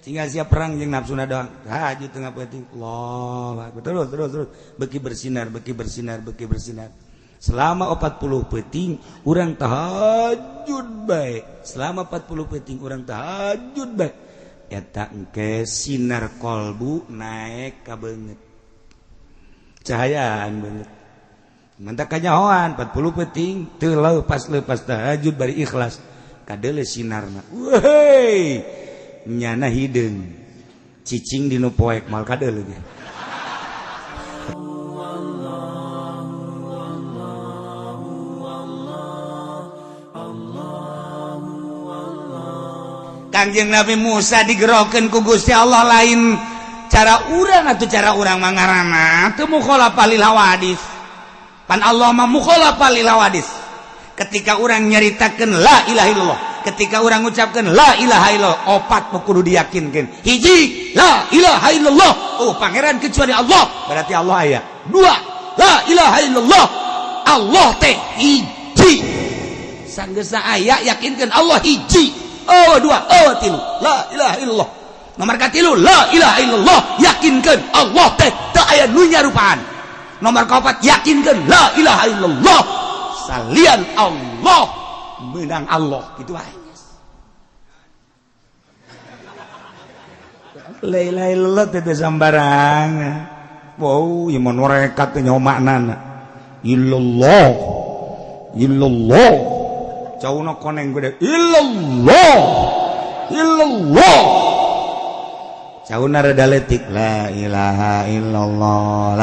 tinggal siap perang jeung nafsuna doang tahajud tengah penting Allah terus beki bersinar selama 40 peting urang tahajud bae selama 40 peting urang tahajud bae eta engke sinar kolbu naik ka beungeut cahayaan beungeut mantap kanyahoan 40 peting teu lepas tahajud bari ikhlas kadeule sinarna wehey nyana hideung cicing dinu poek mal kadeule ge Kangjeng Nabi Musa digerokeun ku Gusti Allah lain cara urang atuh cara urang mangarana teu mukhalafah lil hawadits pan Allah mah mukhalafah lil hawadits ketika urang nyaritakeun la ilaha illallah ketika orang ucapkan la ilaha illallah opat kudu diyakinkan hiji la ilaha illallah pangeran kecuali Allah berarti Allah aya dua la ilaha illallah Allah teh hiji sanggeusna aya yakinkan Allah hiji dua tilu la ilaha illallah nomor katilu la ilaha illallah yakinkan Allah teh teu aya nu nyarupaan nomor kaopat yakinkan la ilaha illallah salian Allah menang Allah gitu aja. La ilaha illallah teh sambarangan. Wow, ieu mun rekat teh nyaho maknana. Illallah. Cauna koneng gede. Illallah. Cauna rada letik. La ilaha illallah.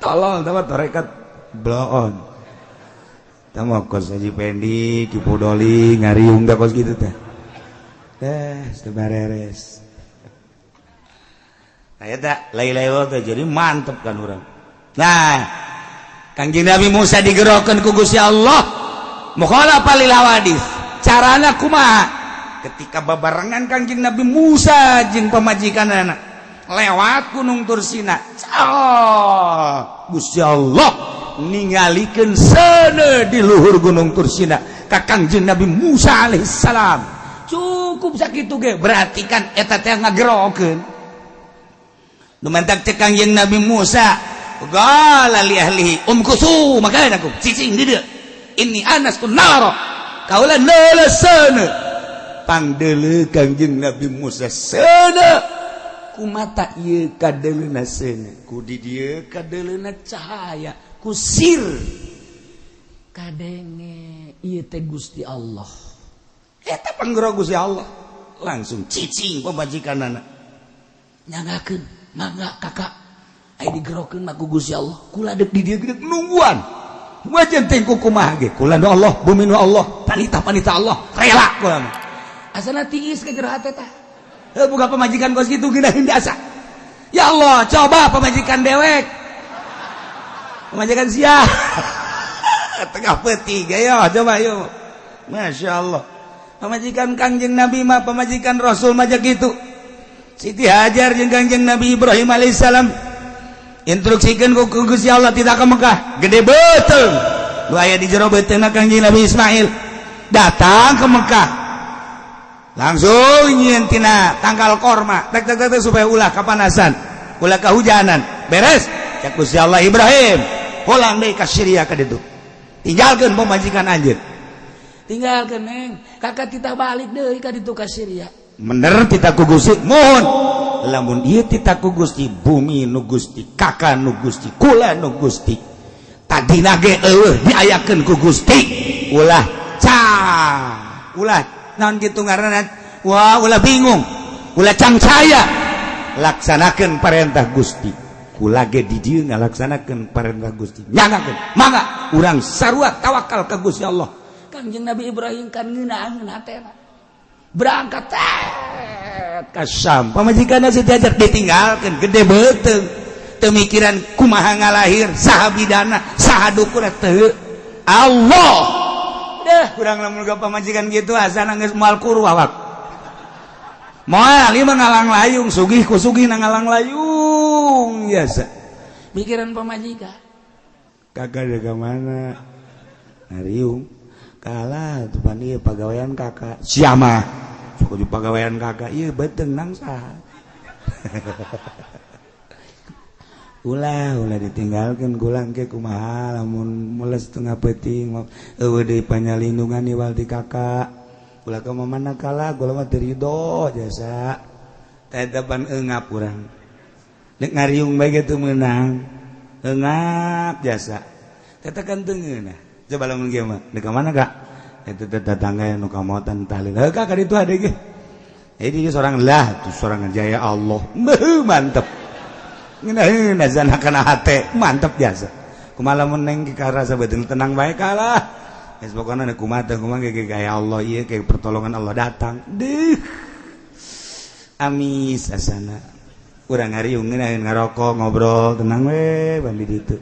Tolong dapat rekat blow on tamu kos Haji Pendi Kipu Doli ngariung dah kos gitu teh sebareres aya tak lain-lain teh jadi mantep kan urang nah Kangjeng Nabi Musa digerokeun ku Gusti Allah mukhalafah lil hawadits carana kumaha ketika babarengan Kangjeng Nabi Musa jeung pamajikanana lewat Gunung Tursina Gusti Allah ningalikeun sana di luhur Gunung Tursina ka Kangjeng Nabi Musa alaihissalam cukup sakitu ge berarti kan eta teh ngagerokeun nu mantak teh Kangjeng Nabi Musa qala li ahlihi umkusu makana aku cicing di dieu inni anastu nara kaula neula sana pangdeuleu Kangjeng Nabi Musa sana kumata ieu kadeleuna seuneu ku di dieu kadeleuna cahaya kusir kadenge ieu teh Gusti Allah eta panggero Gusti Allah langsung cicing pamajikanana nyanggakeun mangga kakak aya digerokeun mah ku Gusti Allah kula deuk di dieu geus nungguan wajan teh kumaha ge kula nu Allah bumi nu Allah panita Allah rela kula mah asana tiis ke geraha teh tah buka pemajikan kos gitu geunaheun biasa ya Allah coba pemajikan dewek pemajikan sia tengah peuting ayo coba yuk Masya Allah pemajikan Kangjeng Nabi mah pemajikan Rasul mah gitu Siti Hajar jeung Kangjeng Nabi Ibrahim alaihissalam instruksikeun ku Gusti Allah tidak ke Mekah gede beuteung nu aya di jero beuteungna Kangjeng Nabi Ismail datang ke Mekah langsung nyieun tina tangkal korma tek supaya ulah kapanasan ulah kahujanan beres cek Gusti Allah Ibrahim pulang deui ka Syria ka ditu tinggalkeun pamajikan anjeun tinggalkeun neng kakak titah balik deui ka ditu ka Syria bener titah ku Gusti mohon lamun ieu titah ku Gusti bumi nu Gusti kakak nu Gusti kula nu Gusti tadina ge eueuh diayakeun ku Gusti ulah ulah naon kitu ngaranna wah ulah bingung ulah cangcaya laksanakeun parentah Gusti kula ge di dieu ngalaksanakeun parentah Gusti nyanggakeun mangga urang sarua tawakal ka Gusti Allah Kangjeng Nabi Ibrahim kan ngeunaan hatena berangkat ka Syam pamajikanna Siti Hajar ditinggalkeun gede beuteung teu mikiran kumaha ngalahir saha bidana saha dukurna teu Allah urang lamun ga pamajikan kitu asana geus moal kuru awak moal ieu mah ngalang layung sugih ku sugih na ngalang layung biasa mikiran pamajikan kagak ada ka mana ngariung kalah tuh pan ieu pagawean kakak sia mah suku di pagawean kakak ieu beteng nang saha ulah ditinggalkeun gulang ke kumaha lamun mules tengah peuting eueuh deui panyalindungan iwal ti kakak ulah ka mamana kalah gula mah teu ridho jasa taedapan eungap urang nek ngariung bae teu meunang eungap jasa tetakan teungeunah coba lamun kieu mah nek ka mana kak eta tetangga nu kamotan tahlil kak ka ditu ade ge jadi seorang lah tuh seorang jaya Allah mantep ngeunah zana kana hate mantep jasa kumaha lamun neng karasa beuteung tenang bae kalah geus pokona nek kumaha teh kumaha ge gaya Allah ieu ke pertolongan Allah datang deuh amis asana urang ngariung ngeunaheun ngarokok ngobrol tenang we bandi ditu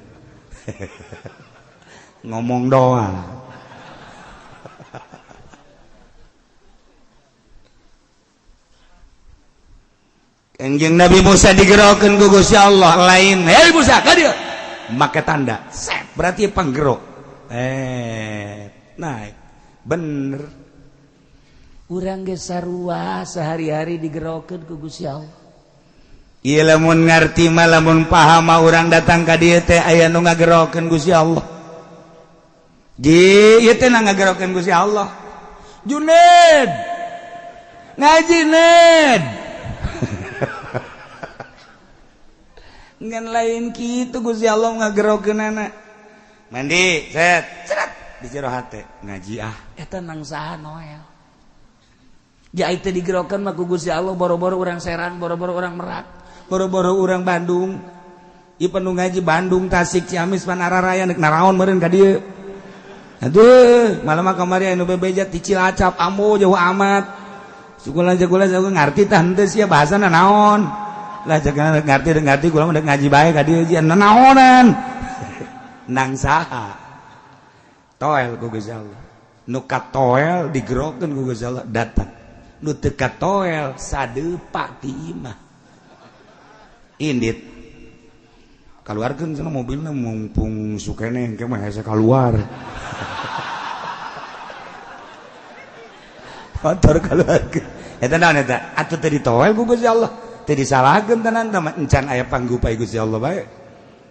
ngomong doang Kanjeng Nabi Musa digerokeun ku Gusti Allah lain hei Musa ka dieu make tanda set berarti panggerok naik bener urang ge sarua sehari-hari digerokeun ku Gusti Allah ieu lamun ngarti mah lamun paham mah urang datang ka dieu teh aya nu ngagerokeun Gusti Allah ieu teh ngagerokeun Gusti Allah Junaid ngaji Ned ngan lain kitu Gusti Allah ngagerokeunana mandi set cerat di jero hate ngaji eta nang saha Noel ja itu digerokeun mah ku Gusti Allah boro-boro urang Serang boro-boro urang Merak boro-boro urang Bandung ieu panu ngaji Bandung Tasik Ciamis Panararaya nek naraon meureun ka dieu aduh malam kamari anu bebeja ti Cilacap ambo jauh amat sukula-sukula ngarti tah henteu sia bahasana naon lah jangan ngerti gua mah ngaji bae ka dieu jian naonan nang saha toel ku Gusti Allah nu katoel digerokeun ku Gusti Allah datang nu teu katoel sadeupa ti imah indit kaluarkeun cenah mobilna mumpung sukene engke mah hese kaluar motor kaluarkeun eta naon eta atuh teu ditoel ku Gusti Allah teu disalahkeun tenan teh encan aya panggupai Gusti Allah bae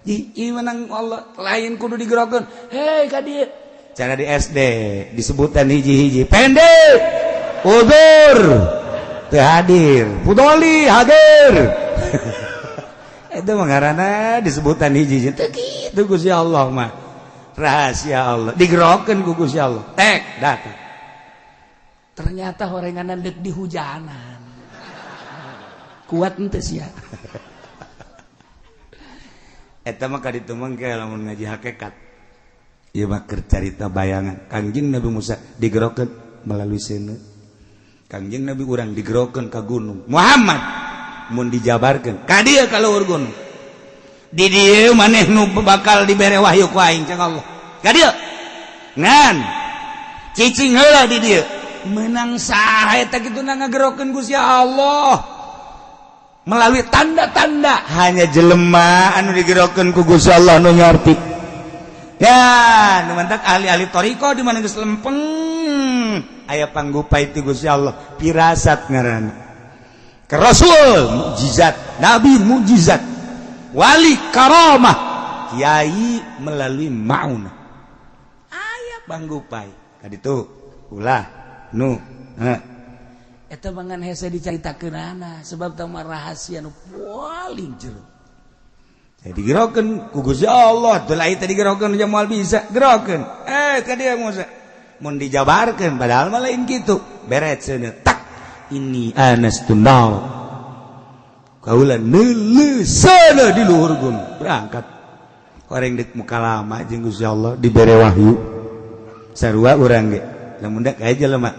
ieu menang Allah lain kudu digerokeun hei ka dieu cara di SD disebutan hiji-hiji pendek udur teu hadir pudoli hadir itu mah ngaranna disebutan hiji-hiji teu kitu Gusti Allah mah rahasia Allah digerokeun ku Gusti Allah tek datang ternyata horenganan deuk dihujanan kuat ente sia eta mah kaditu mangke lamun ngaji hakikat ieu mah keur carita bayangan Kangjeng Nabi Musa digerokeun melalui seuneu Kangjeng Nabi urang digerokeun ka gunung Muhammad mun dijabarkeun ka dieu ka luhur gunung di dieu maneh nu bakal dibere wahyu ku aing cang Allah ka dieu ngan cicing heula di dieu meunang saha eta kituna ngagerokeun Gusti Allah melalui tanda-tanda hanya jelema anu digerokeun ku Gusti Allah nu ngarti ya nu mantak ahli-ahli thariqah di mana geus lempeng aya panggupai ti Gusti Allah pirasat ngaranna ke rasul mukjizat nabi mukjizat wali karamah kiai melalui maunah aya panggupai kaditu ulah nu eta mangan hese dicaritakeunana sebab teu mah rahasia nu paling jero. Jadi digerokeun ku Gusti Allah, teu lain teh digerokeun jeung moal bisa gerokeun. Ka dieu Musa. Mun dijabarkeun padahal mah lain kitu. Beres cenah tak ini anastu naw. Kaula neuleusana di luhur gunung berangkat. Koreng deuk muka lama jeung Gusti Allah dibere wahyu. Sarua urang ge. Lamun dak aya jelema.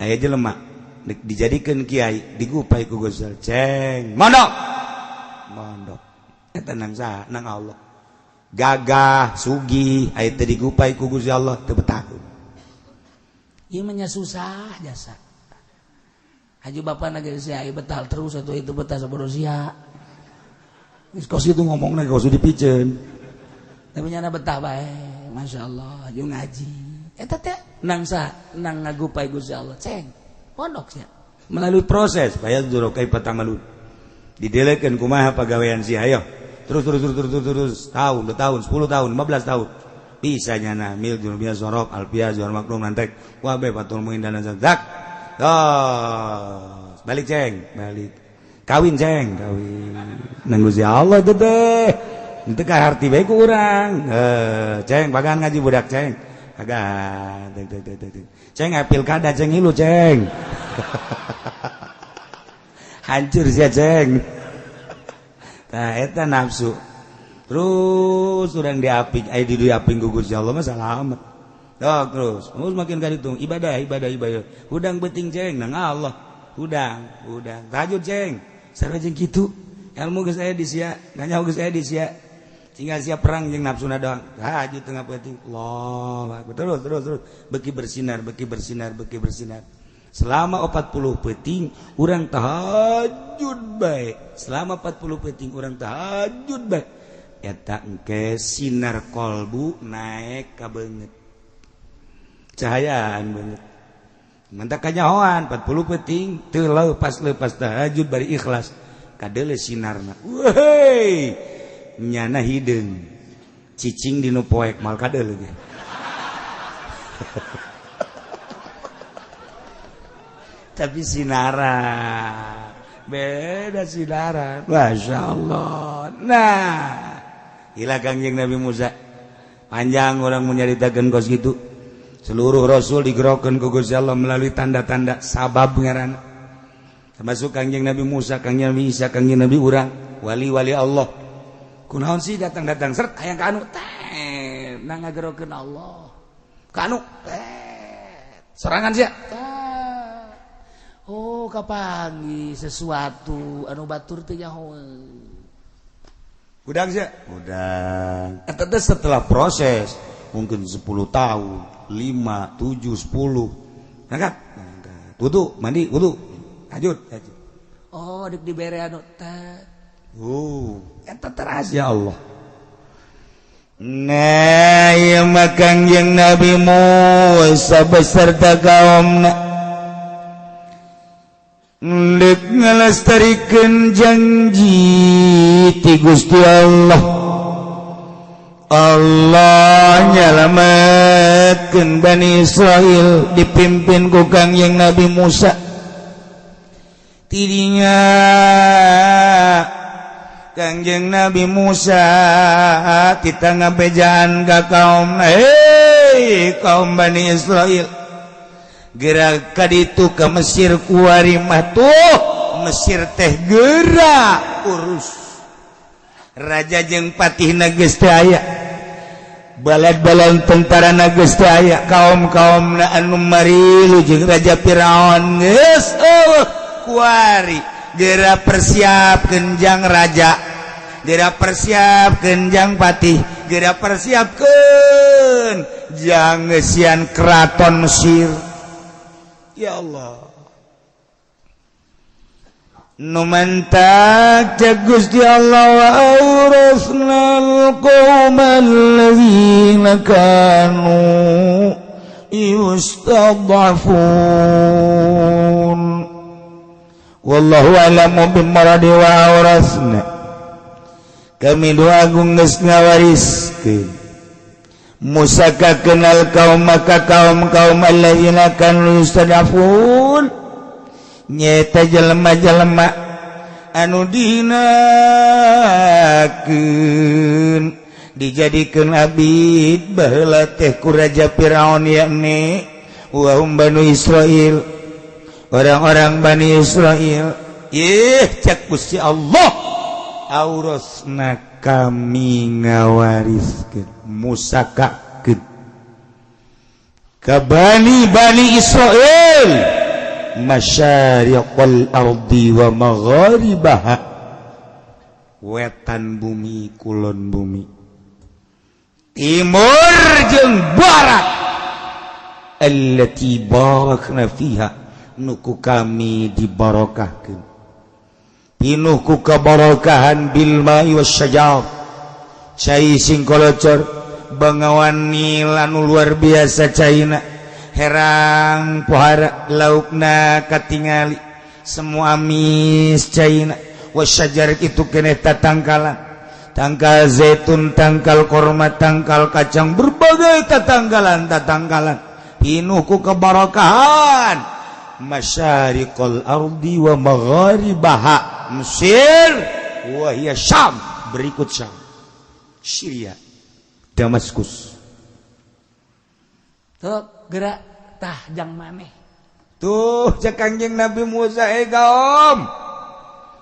Aya jelema dijadikan kiai digupai ku Gusti Allah ceng mondok eta nang saha nang Allah gagah sugih aya teh digupai ku Gusti Allah teu betah ieu mah nya susah jasa haji bapana ge sia betah terus atuh itu betah sabodo sia geus kos itu ngomongna geus dipiceun tapi nya betah bae masyaallah jeung ngaji eta teh nang ngagupai Gusti Allah ceng pondok sia melalui proses bayar zurokai patangalun didelekeun kumaha pagawean si hayo terus tahun 2 tahun 10 tahun 15 tahun bisa nyana mil junubia sorok alpia jual maklum nantek wabe patul muin dan zak balik ceng balik kawin ceng kawin nang Gusti Allah teh teu ka harti bae ku urang ceng bagan ngaji budak ceng agak ceng pilkada ceng ilu ceng hancur sia ceng nah eta nafsu terus urang diaping aya di diaping ku Gusti Allah mah salamet terus makin ka ditung ibadah hudang beuting ceng nang Allah hudang tahajud ceng sareng jeung kitu ilmu geus aya di sia nganya geus aya di sia tinggal siap perang jeung nafsuna doang tahajud tengah penting Allah terus beki bersinar selama 40 peuting urang tahajud bae selama 40 peuting urang tahajud bae eta engke sinar kolbu naek ka beungeut cahayaan beungeut mantap kanyahoan 40 peuting teu leupas tahajud bari ikhlas kadeule sinarna wehey nyana hideung cicing dinu poek mal kadeul ge tapi sinara beda sinara masyaallah nah ila Kangjeng Nabi Musa panjang orang menyaritakeun kos gitu seluruh rasul digerokeun ku Gusti Allah melalui tanda-tanda sabab ngaranna termasuk Kangjeng Nabi Musa Kangjeng Nabi Isa Kangjeng Nabi urang wali-wali Allah kunaon sih datang seret hayang ka anu teh nang ngagerokeun Allah ka anu serangan sia oh kapanggih sesuatu anu batur teh nyahoeun udang sia udang eta teh setelah proses mungkin 10 tahun 5 7 10 ngangkat wudu mandi wudu lanjut oh dik dibere anu teh eta teras ya Allah nah ya Kangjeng Nabi Musa beserta kaumna dek ngalestarikeun janji ti Gusti Allah nyalametkeun Bani Israil dipimpin ku Kangjeng Nabi Musa tidinya Kangjeng Nabi Musa kita ngabejaan ka kaum kaum Bani Israil gerak kaditu ke Mesir kuari mah tuh Mesir teh gerak urus raja jeung patihna geus teu aya balad-balad tentarana geus teu aya kaum-kaumna anu marilu jeung raja Firaun geus kuari gerak persiapkeun jang raja gerak persiapkeun jang patih gerak persiapkeun jang ngeusian keraton Mesir ya Allah numantak Gusti Allah wa awrasnal qaumal ladzina kanu yustad'afun wallahu a'lamu bimaradi wa awrasna kami doa agung geus ngawariskeun Musa ka kenal kaum maka kaum alladzina kanu yustad'afun nyata jelema-jelema anu dihinakeun dijadikeun abid baheula teh ku raja Firaun yakni wa hum Banu Israil orang-orang Bani Israil cak Gusti Allah aurasna kami ngawariskeun Musa kakeun ka Bani Israil masyariqal ardi wa magharibaha wetan bumi kulon bumi timur jeung barat allati barakna fiha nuku kami dibarokahkeun pinuh ku kabarakahan bil ma'i wasyajar cai sing kolocor bangawan nil anu luar biasa caina herang pohara laukna katingali semua amis caina wasyajar itu kene tatangkalan tangkal zaitun tangkal korma tangkal kacang berbagai tatangkalan pinuh ku keberkahan masyariqal ardi wa magharibaha Mesir wa hiya Syam berikut Syam Syria Damaskus tuh gerak tah jang maneh tuh cek Kangjeng Nabi Musa kaum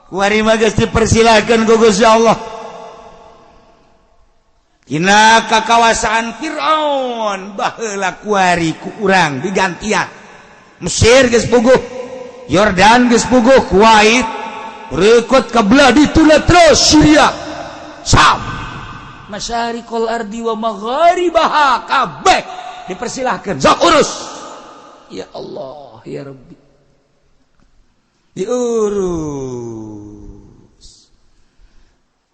kuari mah geus dipersilakeun ku Gusti Allah dina kakawasaan Firaun baheula kuari ku urang digantian Mesir geus puguh Yordan geus puguh Kuwait berikut kabelah dituna terus Syria Syam masyariqal ardi wa magharibaha kabeh dipersilahkan sok urus ya Allah ya Rabbi diurus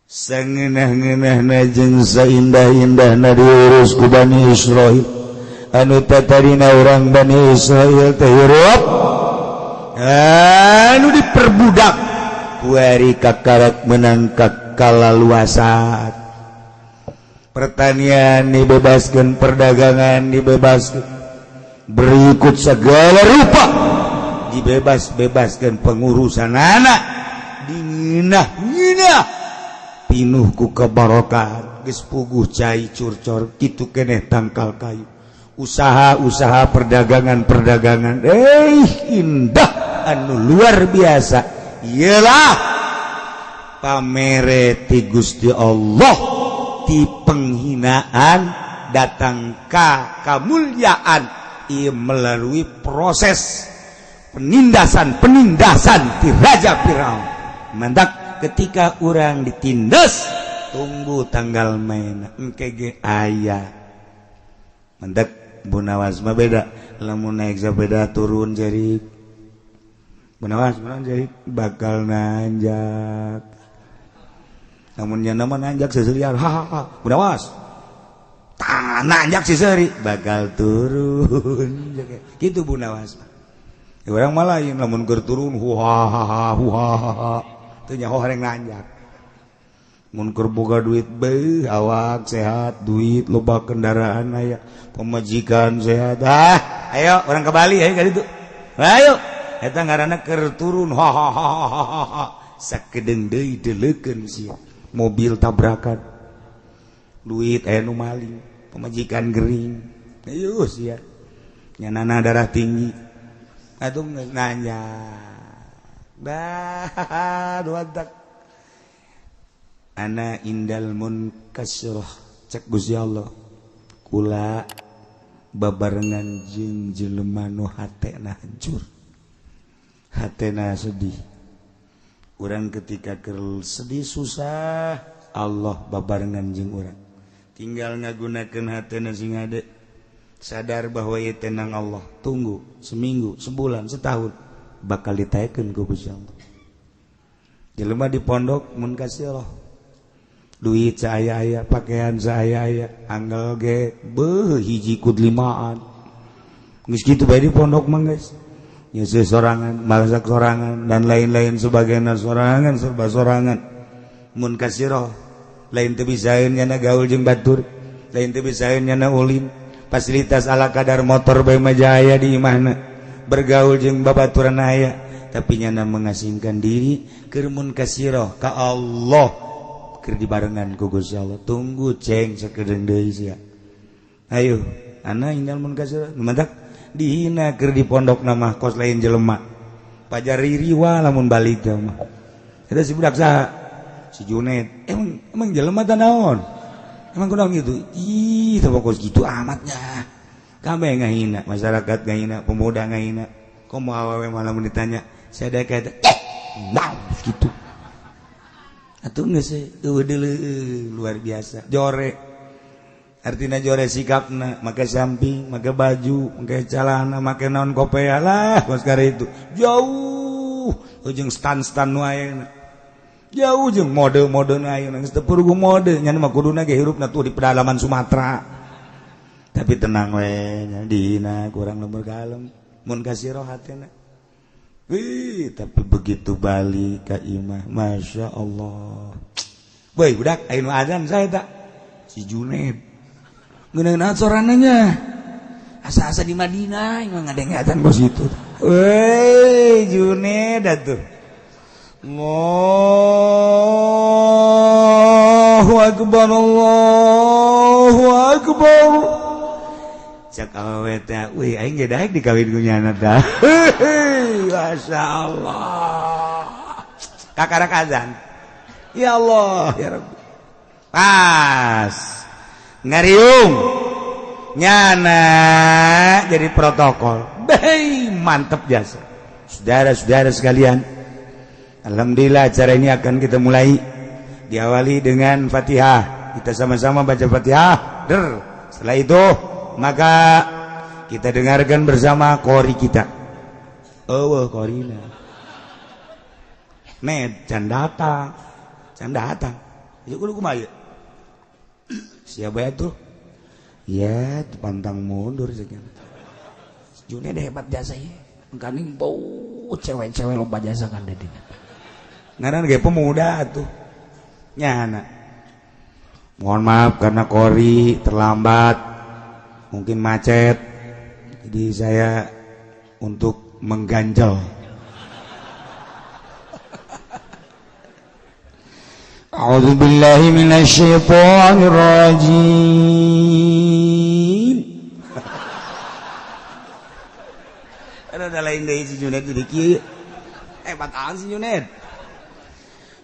sangeunah-ngeunahna jeung saindah-indahna diurus ku Bani Israil anu tatarina urang Bani Israil teh hirup anu diperbudak kuari kakarak menang kalaluasan pertanian dibebaskan perdagangan dibebaskan berikut segala rupa dibebaskan pengurusan anak dinginah pinuh ku kebarokan geus puguh cai curcor kitu keneh tangkal kayu usaha perdagangan indah anu luar biasa ialah pamere ti Gusti Allah di penghinaan datang ka kemuliaan ia melalui proses penindasan ti Raja Firaun mandak ketika orang ditindas tunggu tanggal main engke ge aya mandak Bunawas mah beda lamun naik sepeda turun jadi Bunawas jadi bakal nanjak namun yang nama nanjak seserian Bunawas nanjak seseri bakal turun gitu Bunawas orang malah yang namun turun huhahaha itu nyaho yang nanjak mun keur boga duit beuh awak sehat duit loba kendaraan aya pemajikan sehat ayo orang ke Bali ayo ka ditu ayo eta ngaranna keur turun hahaha sakedeung deui deleukeun sia mobil tabrakan duit aya nu maling pemajikan gering ayo sia nyanana darah tinggi atuh nanya duadak ana indal munkasirah cek Gusti Allah kula babarengan jeung jelema nu hatena hancur hatena sedih urang ketika keur sedih susah Allah babarengan jeung urang tinggal ngagunakeun hatena sing ade sadar bahwa ieu tenang Allah tunggu seminggu sebulan setahun bakal ditaekeun ku Gusti Allah jelema di pondok mun kasih duit saaya-aya pakaian saaya-aya anggal ge beuh hiji kud limaan geus kitu bae di pondok mah guys nyeuseut sorangan masak sorangan dan lain-lain sebagainya sorangan serba sorangan mun kasiro lain teu bisaeun nyana gaul jeung batur lain teu bisaeun nyana ulin fasilitas ala kadar motor bae mah jaya di imahna bergaul jeung babaturan aya tapi nyana mengasingkan diri keur mun kasiro ka Allah keur dibarengan ku Gusti Allah tunggu ceng sakedeung deui sia ayo ana indal mun kasiro numadak dihina keur di pondokna mah kos lain jelema pajar ririwa lamun balik teh mah eta si budak saha si Junet emang jelema teh naon emang kunaon gitu ih teu kos gitu amatnya kabeh ngahina masyarakat ngahina pemuda ngahina komo awewe malah mun ditanya sadaya eta naon gitu atuh geus luar biasa jore artinya jore sikapna make samping make baju make celana make naon kopea lah maskara itu jauh jeung stan-stan nu ayeuna jauh jeung mode-mode nu ayeuna geus teu perlu mode nya mah kuduna ge hirupna tuh di pedalaman Sumatera tapi tenang we dina kurang nomor kalem mun kasih rohatena tapi begitu balik ka imah masya Allah boy budak ayeuna adzan saya tak si Junaid ngeunaan sorananya asa-asa di Madinah emang ngadeng adzan bos itu weh Junaid atuh Allahu akbar Allahu akbar cak awewe teh wih aing ge daek dikawin ku nyana dah masya Allah kakarak azan ya Allah ya Rabbi pas ngariung nyana jadi protokol bey mantep jasa saudara-saudara sekalian alhamdulillah acara ini akan kita mulai diawali dengan Fatihah kita sama-sama baca Fatihah setelah itu maka kita dengarkan bersama qori kita. Oh, qorina. Med can datang. Ya kudu kumaha ieu? Siapa ya tuh? Ya, pantang mundur saja. Junaid hebat jasa ya. Engkaning bau cewek-cewek loba jasa kan dedi. Ngaran ge pemuda tuh. Nyana. Mohon maaf karena qori terlambat. Mungkin macet, jadi saya untuk mengganjal. A'udzubillahi minasyaitonirrajim. Ada lain dari si Junaid jadi kieu. Bataan si Junaid.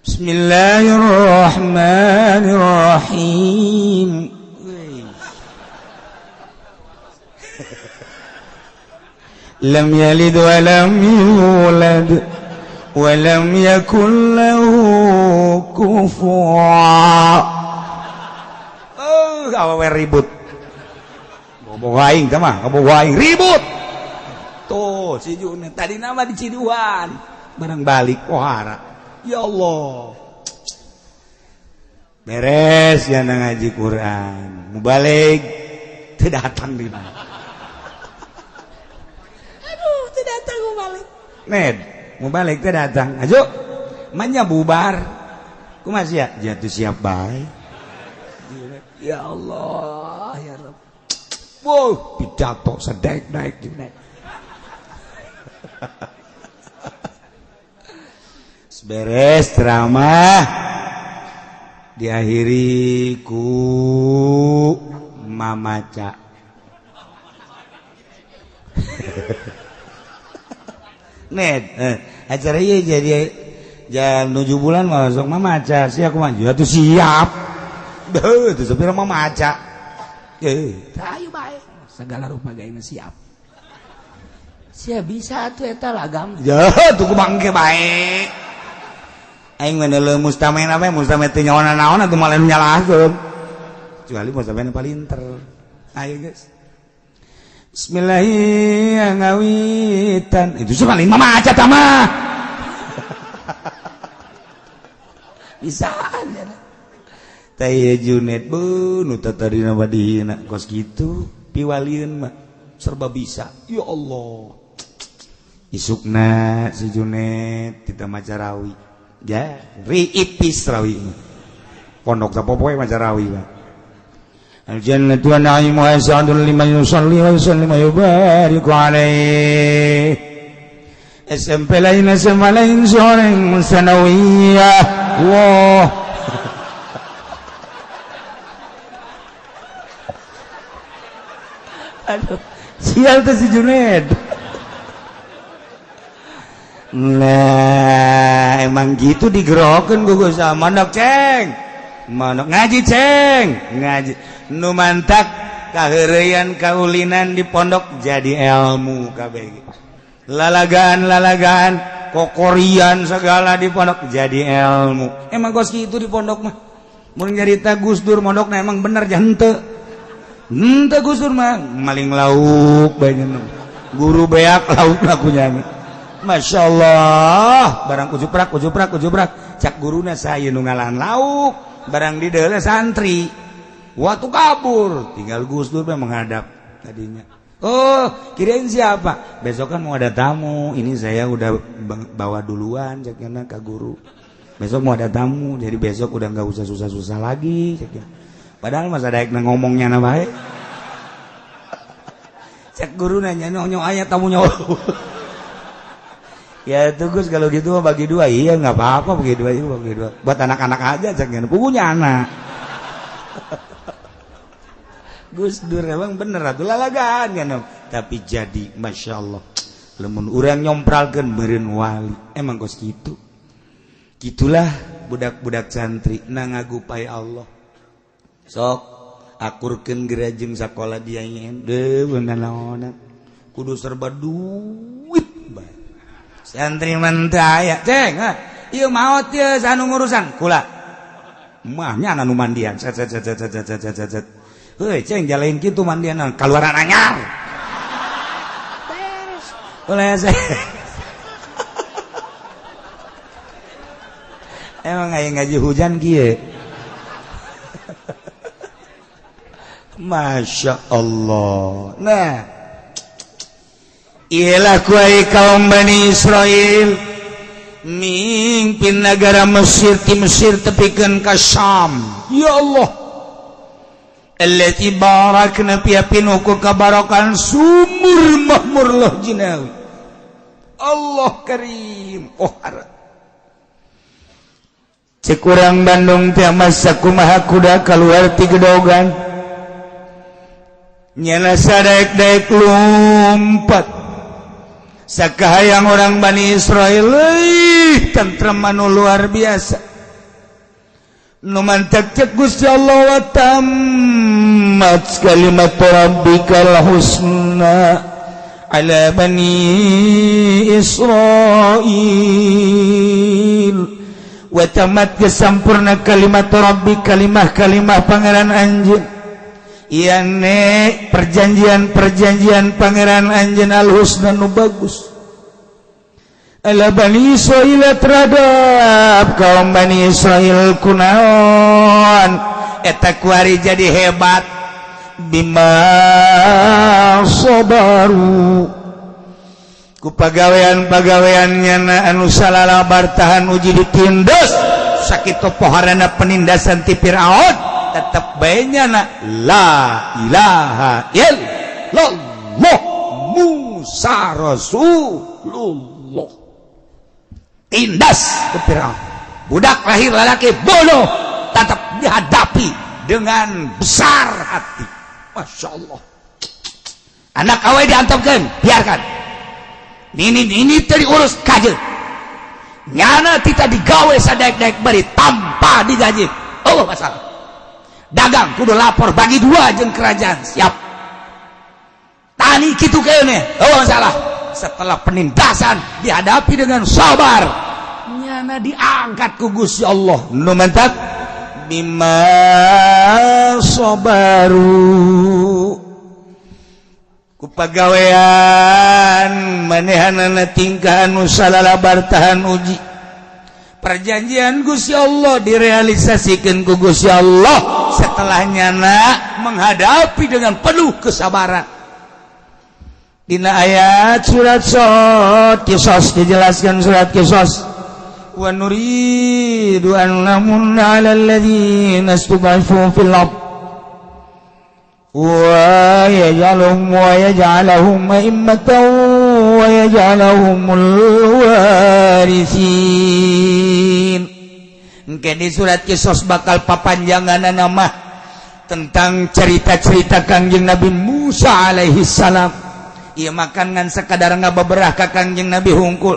Bismillahirrahmanirrahim. Lam yalid wa lam yulad wa lam yakul lahu kufuwan. Awewe ribut. Bobogoh aing teh mah, bobogoh aing ribut. Tuh si Junaid tadi nama di Ciduan. Barang balik pohara. Ya Allah. Beres ya ngaji Quran. Mubalik teu datang di mana. Ned, mau balik teh datang. Ayo, manya bubar. Kumaha sia? Jatuh siap bae. Ya Allah, ya Rabb. Wow, pidato sedek-dek Junaid. Beres ceramah diakhiri ku mamaca. Ned, acara ieu jadi jam 7 bulan masuk mamaca sih aku maju atuh siap. Beuh, teu sapira mamaca. Ayo bae, segala rupa gaina siap. Sia bisa atuh eta lagam. Ya, tuh kumangke bae. Aing mah leumus tamena we, mustamena teu nyaona naon atuh malah nyalahkeun. Kecuali mustamena palinter. Ayo guys. Bismillahirrahmanirrahim. Itu sih paling mamaca tamah. Bisaan ya. Taya Junaid bu nu tatarina badina kos kitu piwalieun mah serba bisa. Ya Allah. Isukna si Junaid kita maca rawi. Ya, riipis rawi. Pondok sapopoe maca rawi mah. Al-jannatu wa na'imuha sa'adun liman yusalli wa yusallim wa yubariku alaih. SMP lain SMA lain sore sanawiyah. Wah. Aduh, sial tuh si Junaid. Nah, emang gitu digerokeun gugus sama mondok ceng. Mondok ngaji ceng, ngaji. Nu mantak kaheureyan kaulinan di pondok jadi ilmu kabeh. Lalagaan kokorian segala di pondok jadi ilmu. Emang kos kitu di pondok mah. Mun nyarita Gus Dur mondokna emang bener jah henteu. Henteu Gus Dur mah maling lauk bae guru beak lauk lakunya. Masya Allah, barang ujuprak cak guruna saya nu ngalahan lauk barang di deuleu santri waktu kabur tinggal Gus Dur menghadap tadinya. Oh, kirain siapa? Besok kan mau ada tamu. Ini saya udah bawa duluan ceknya ke guru. Besok mau ada tamu, jadi besok udah nggak usah susah-susah lagi ceknya. Padahal masa daek ngomongnya na bae. Cek guru nanya nyok ayat tamunya. Ya itu Gus kalau gitu bagi dua. Iya nggak apa-apa bagi dua. Buat anak-anak aja ceknya. Punya anak. Gus Dur emang bener atuh lalagaan kan, tapi jadi masya Allah lamun urang nyompralkeun meureun wali emang kos kitu. Gitulah budak-budak santri na ngagupai Allah. Sok akurkeun gerajeng sakola dia nyen deui naon kudu serba duit bae. Santri mah teu aya ceng ieu maot teu anu ngurusan kula mahnya anu mandian set heuh ceng jalain kitu mandian kaluaran anyar beres oleh emang aya ngaji hujan kieu masya Allah. Nah ialah kuai kaum Bani Israel mimpin negara Mesir ti Mesir tepikeun ka Syam. Ya Allah allati barakna fi pinuku kabarakan sumur mahmur lah jinawi. Allah karim. Oh harap cek urang Bandung teh masa kumaha kuda keluar ti gedogan nyana sadaek-daek lompat sakahayang orang Bani Israel tentrem anu luar biasa. Nu mantap cek Gusti Allah wa tammat kalimat rabbikal husna ala bani Israil wa tammat kesampurna kalimat rabbi kalimah pangeran anjeun iane perjanjian pangeran anjeun al husna nu bagus ala Bani Israil terhadap kaum Bani Israil kunaon eta kuari jadi hebat bima sabaru ku pagawean-pagaweannya anu salalabar tahan uji ditindas sakitu poharana penindasan ti Firaun tetep bae nyana la ilaha illallah Musa Rasulullah tindas ke Firaun. Budak lahir lelaki bodoh tetap dihadapi dengan besar hati. Masya Allah. Anak awal diantapkan, biarkan. Ini terurus kaje. Nyana tidak digawe sadaek-daek beri tanpa digaji. Oh masalah. Dagang kudu lapor bagi dua jeung kerajaan siap. Tani kitu kene. Oh masalah. Setelah penindasan dihadapi dengan sabar nyana diangkat ku Gusti Allah nu mantap bima sabaru ku pagawean manehanana tingkah anu salalabar tahan uji perjanjian Gusti Allah direalisasikan ku Gusti Allah setelah nyana menghadapi dengan penuh kesabaran. Dina ayat surat Qisas dijelaskan surat Qisas wa nuridu an namunna 'alal ladzina istud'ifu fil ardh wa yaj'aluhum a'immatan wa yaj'aluhumul warithin. Engke di surat Qisas bakal papanjangan nama tentang cerita-cerita Kangjeng Nabi Musa alaihi salam. Ia makan ngan sekadar ngababerah ka Kangjeng Nabi hungkul.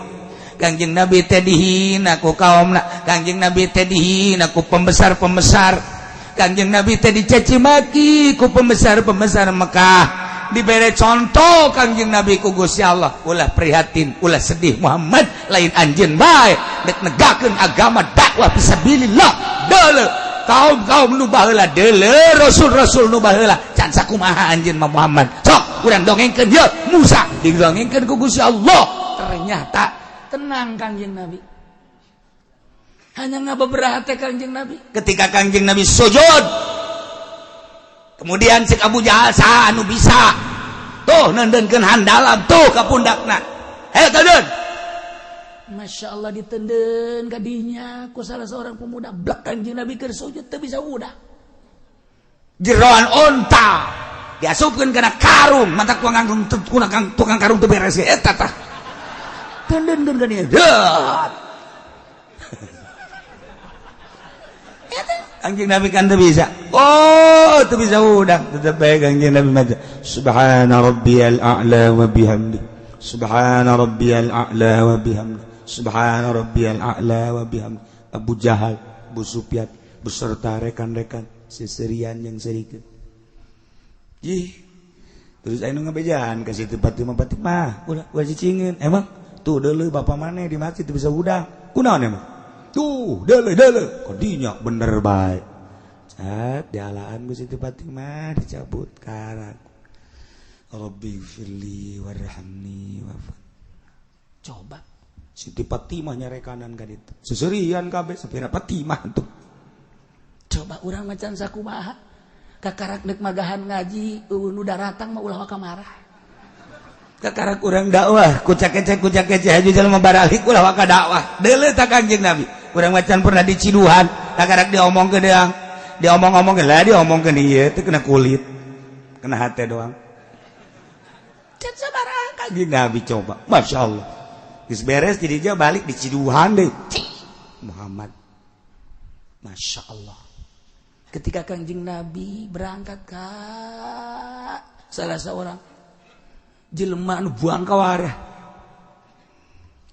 Kangjeng Nabi teh dihina ku kaumna, Kangjeng Nabi teh dihina ku pembesar-pembesar, Kangjeng Nabi teh dicaci maki ku pembesar-pembesar Mekah. Dibere contoh Kangjeng Nabi ku Gusti Allah, ulah prihatin, ulah sedih Muhammad, lain anjeun bae dek negakeun agama dakwah fisabilillah. Deuleu kaum nu baheula, deuleu rasul-rasul nu baheula, can sakumaha anjeun mah Muhammad. Sok urang dongengkeun yeuh Musa didongengkeun ku Gusti Allah. Ternyata tenang Kangjeng Nabi. Hanya ngabeberah teh Kangjeng Nabi. Ketika Kangjeng Nabi sujud Kemudian cek Abu Jahal saha anu bisa tuh nendenkeun handalan tuh ka pundakna teudeun Masya Allah ditenden kadinya ku salah seorang pemuda blak Kanjeng Nabi keur sujud teu bisa udah jeroan onta diasupkeun kana karung mata tukang karung teu beres eta tah tendenkeun ka dieu dat eta Kanjeng Nabi kan teu bisa teu bisa udang tetep bae Kanjeng Nabi maca subhana rabbiyal a'la wa bihamdi subhana rabbiyal a'la wa bihamdi subhana rabbiyal a'la wa bihamdi Abu Jahal Abu Sufyan beserta rekan-rekan seserian yang serikeun terus anu ngabejaan ka situ Fatimah udah cicingeun emang tuh deuleu bapak maneh di masjid teu bisa udang kunaon emang tuh deuleu kodinya bener bae cat dialaan ku situ Fatimah dicabut karang Rabbi firli warhamni wa'fu coba Siti Fatimah nyarekanan ka ditu seserian kabeh sapira Fatimah tuh coba urang macan sakumaha kakarak dek magahan ngaji nu daratang mah ulah kamarah kakarak urang dakwah kucak kece haju jelema baralik ulah ka dakwah deuleu ta Kanjeng Nabi urang macan pernah diciduhan kakarak diomongkeun deang diomong-omongkeun lah diomongkeun ieu teh kena kulit kena hate doang can sabaraha Kanjeng Nabi coba Masya Allah geus beres jadi dia balik diciduhan deui Muhammad Masya Allah ketika Kanjeng Nabi berangkat ke salah seorang jelema anu buang ka wareh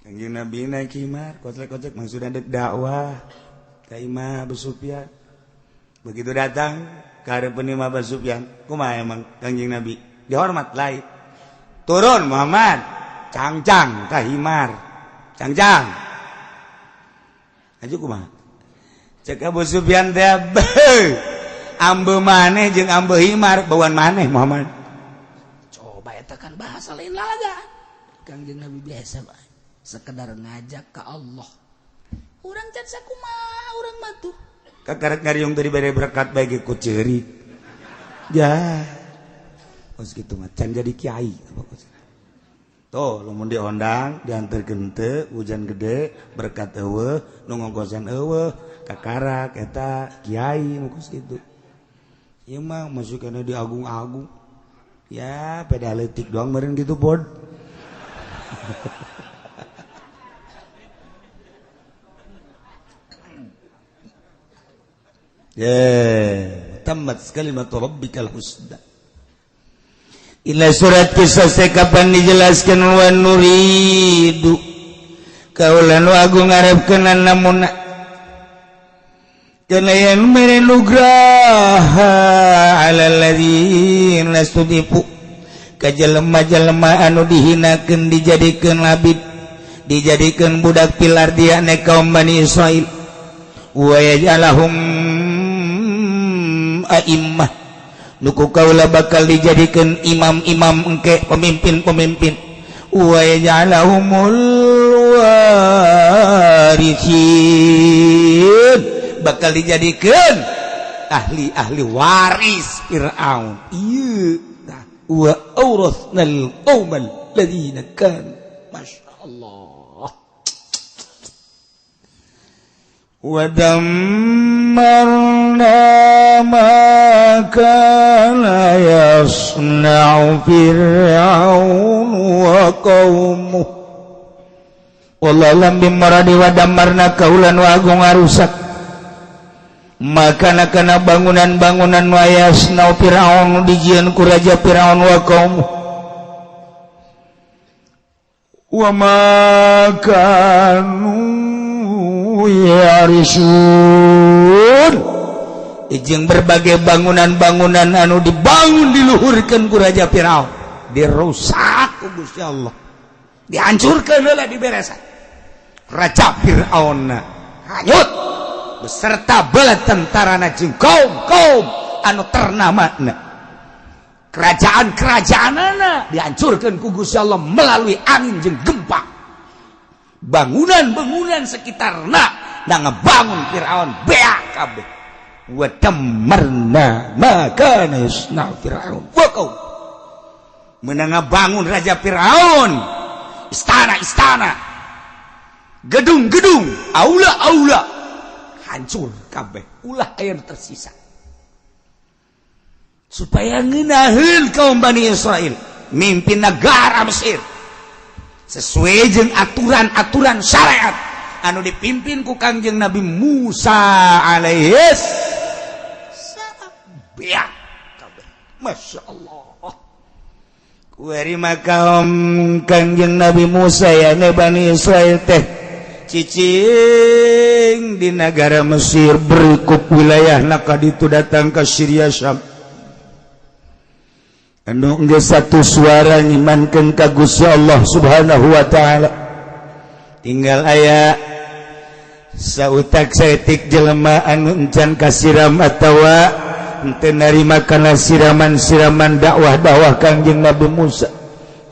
Kanjeng Nabi naik himar kocek maksudna dek dakwah ka Imam Abu Sufyan begitu datang ka hareupeun Imam Abu Sufyan kumaha emang Kanjeng Nabi dihormat lain turun Muhammad cangcang ka himar cangcang aju kumaha cek Abu Sufyan teh ambe maneh jeung ambe himar bauan maneh Muhammad coba eta kan bahasa lain lalaga Kanjeng Nabi biasa bae sekedar ngajak ka Allah urang can sakumaha urang mah tuh kakarek ngariung teu dibere berkat bae ge ku ceurik ya kos kitu mah can jadi kiai apa kos tuh lamun diondang dianterkeun teu hujan gede berkat eueuh nu ngongkosan eueuh kakarak eta kiai mukos kitu ieu mah masukana di agung-agung ya peda leutik doang meureun kitu pod tammat kalimatu rabbikal husna ila surat kisah kapan dijelaskan wa nuridu kaulan wa agung ngarepkeun namun kana yang merenugraha alal ladzina studifu ka jelema-jelema anu dihinakeun dijadikeun labid dijadikeun budak pilar dia ne kaum Bani Israil wa yaj'alahum a'immah nuku kaula bakal dijadikeun imam-imam engke pemimpin-pemimpin wa yaj'alahumul warithin bakal dijadikeun ahli-ahli waris Fir'aun ieu wa awrathnal qaumal ladzina kan masyaallah wa dammarna ma kana yasna'u Fir'aun wa qaumuh wallahu lam maradi wa dammarna kaulan wa agung ngarusak maka kana bangunan-bangunan wayasna Firaun dijieun ku raja Firaun wa qaum wa ma kanu yarisun jeung berbagai bangunan-bangunan anu dibangun diluhurkeun ku raja Firaun dirusak ku Gusti Allah dihancurkeun heula diberesan raja Firaun hanyut beserta bala tentarana jeung kaum anu ternamana kerajaan-kerajaanana dihancurkeun ku Gusti Allah melalui angin jeung gempa bangunan-bangunan sekitarna da ngebangun Firaun beak kabeh wa dammarna ma kana yasna'u Fir'aun wa qaum meunang bangun raja Firaun istana gedung aula hancur kabeh ulah aya tersisa supaya ngeunaheun kaum Bani Israil mimpin negara Mesir sesuai jeung aturan-aturan syariat anu dipimpin ku Kangjeng Nabi Musa alaihis salam biak kabeh masyaallah kuari makaom Kangjeng Nabi Musa ya Bani Israil teh cicing di negara Mesir berikut wilayahna kaditu datang ke Syria Syam anu geus satu suara ngimankeun ka Gusti Allah Subhanahu wa taala tinggal aya sautak saeutik jelema anu encan kasiram atawa henteu narima kana siraman dakwah Kangjeng Nabi Musa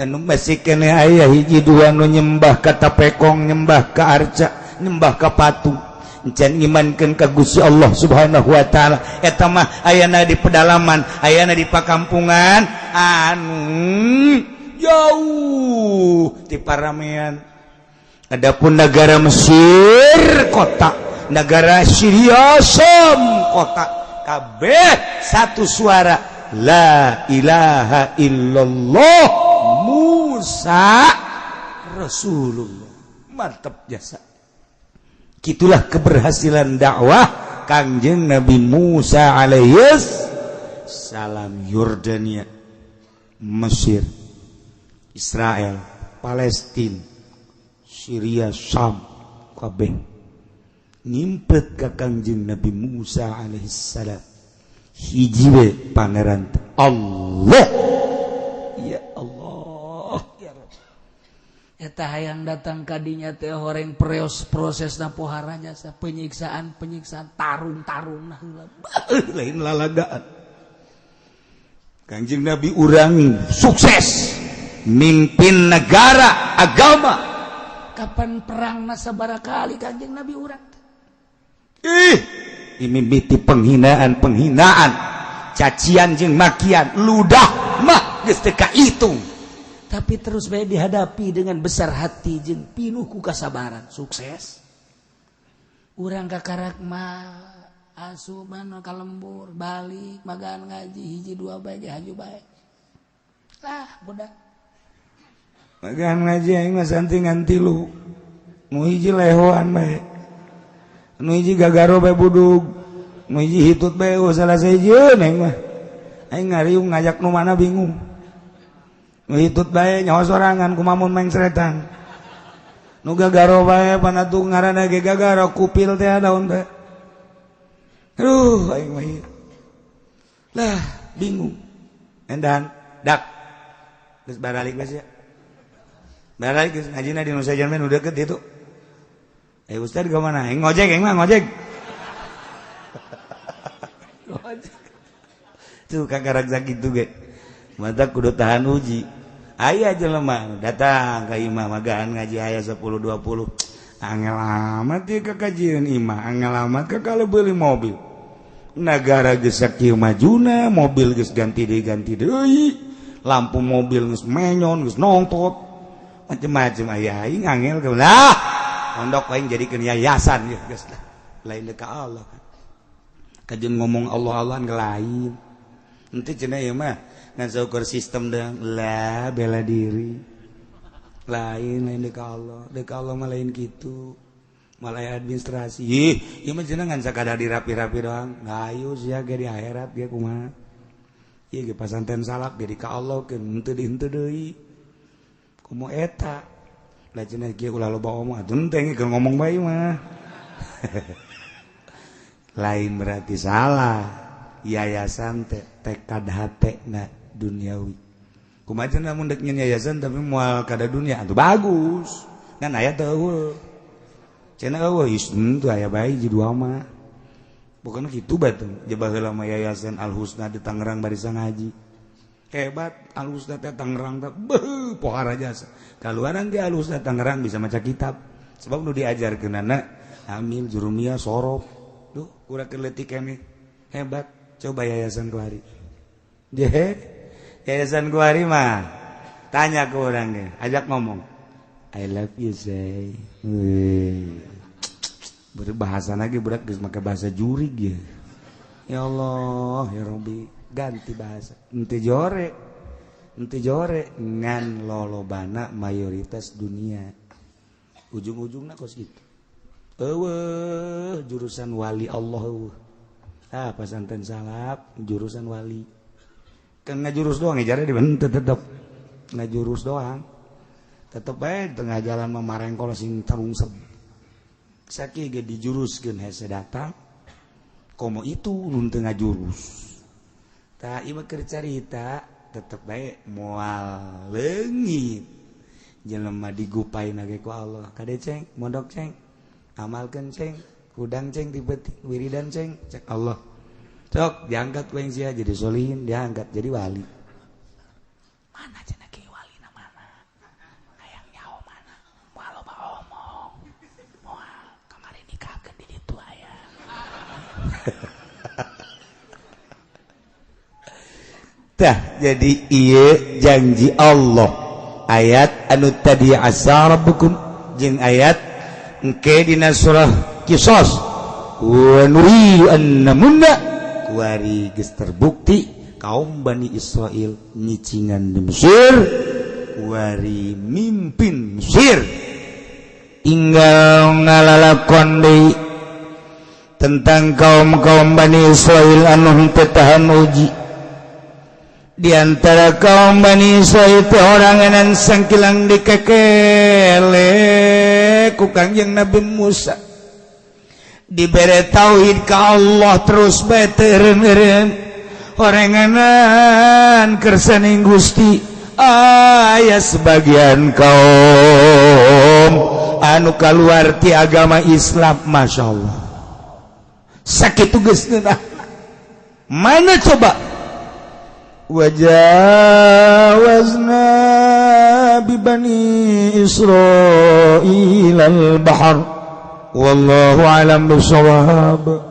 anu masih kene aya hiji dua anu nyembah ka tapekong nyembah ka arca nyembah ka patung encan ngimankeun ka Gusti Allah Subhanahu wa taala eta mah ayana di pedalaman ayana di pakampungan anu jauh ti paramean. Adapun negara Mesir kota, negara Syria Syam kota, kabeh satu suara la ilaha illallah Musa Rasulullah. Mantap jasa. Gitulah keberhasilan dakwah Kangjeng Nabi Musa alaihis salam. Yordania, Mesir, Israel, Palestina, Syria, Syam kabeh nyimpet ka Kangjeng Nabi Musa alaihi salam hiji we pangeran Allah ya Allah ya Rabb eta hayang datang ka dinya teh horeng prosesna pohara jasa penyiksaan tarung-tarungna heula lain lalagaan Kangjeng Nabi urang sukses mimpin negara agama. Kapan perang sabaraha kali Kangjeng Nabi urang mimiti penghinaan cacian jeung makian ludah mah geus teu kahitung tapi terus bae dihadapi dengan besar hati jeung pinuh ku kasabaran sukses urang kakarak mah asupan ka lembur balik magaan ngaji hiji dua bae haju bae budak magaan ngaji aing mah santingan 3 nu hiji lehoan bae nu hiji gagaro bae budug nu hiji hitut bae salah sejieun aing mah aing ngariung ngajak nu mana bingung nu hitut bae nyaho sorangan kumamun maeng seretan nu gagaro bae panatu ngaranna ge gagaro kupil teh daun bae aduh aing mah lah bingung endan dak geus baralik geus ya baralik geus ngajina di Nusa Jerman udah deket itu Ustaz ke mana? Ngojek tuh kakarak sakit tuh ge mata kudu tahan uji aya jelema datang ka imah magaan ngaji aya 10-20 angel amat ieu kakajian imah angel amat ka kalau beli mobil negara geus sakieu majuna mobil geus ganti deui lampu mobil geus menyon geus nongtot macem-macem aya aing angel ke lah ondok aing jadikeun yayasan ya geus lah lain ka Allah kajeun ngomong Allah-Allahan ke lain henteu cenah ieu mah ngan saukur sistem deung lah bela diri lain ka Allah mah lain kitu malah administrasi ieu mah cenah ngan sakadar dirapi-rapi doang ngayu sia ge di akhirat ge kumaha ieu ge pasanten salak ge ka Allah ke henteu deui kumaha eta lah cenah kieu ulah loba omong atuh teh keur ngomong bae mah lain berarti salah yayasan teh tekad hatena duniawi kumaha cenah mun dek nyen yayasan tapi moal kada dunia atuh bagus kan aya teh eueuh cenah eueuh isnu teh aya bae ji dua mah bukan kitu bae teh jebah heula mah yayasan Al Husna di Tangerang barisan ngaji hebat Al Husna teh Tangerang teh beuh pohara jasa kaluaran di Al Husna Tangerang bisa maca kitab sebab nu diajarkeunana amil jurumiyah sorop duh urang keur leutik keneh Hebat. Coba Yayasan Kuari. Yayasan Kuari mah tanya ke orangnya, ajak ngomong. I love you say. Berbahasa lagi berat geus make bahasa jurig ya. Ya Allah, ya Rabbi, ganti bahasa. Ente jore ngan lolobana mayoritas dunia. Ujung-ujungna kos gitu. Jurusan wali Allah. Pesantren salap jurusan wali. Kan ngajurus doang ya jare di tetep ngajurus doang. Tetep bae tengah jalan memarengkol sing tarungsep. Saki ge dijuruskeun hese datang. Komo itu nun teu ngajurus. Tah ieu keur carita tetep bae moal leungit. Jelema digupaina ge ku Allah. Kade ceng, mondok ceng. Amalkeun ceng. Udang ceng tibetik wiridan ceng cek Allah cok diangkat weng sia jadi solihin diangkat jadi wali mana cenah ki wali na mana hayang nyaho mana moal loba omong moal kamari nikahkeun di ditu aya tah jadi ieu janji Allah ayat anu tadi asa rabbukum jeung ayat engke dina surah Kisos wa nuri annamunna kuari geus terbukti kaum Bani Israel nyicingan di Mesir kuari mimpin Mesir tinggal ngalalakon deui tentang kaum-kaum Bani Israel anu teu tahan uji di antara kaum Bani Israel teh oranganan sangkilang dikekele ku Kangjeng Nabi Musa dibere tauhid ka Allah terus beteureun oranganan kersaning Gusti aya sebagian kaum anu kaluar ti agama Islam masyaallah sakitu geus mana coba wajawazna bi bani Israil al-bahr wallahu alam bisawab.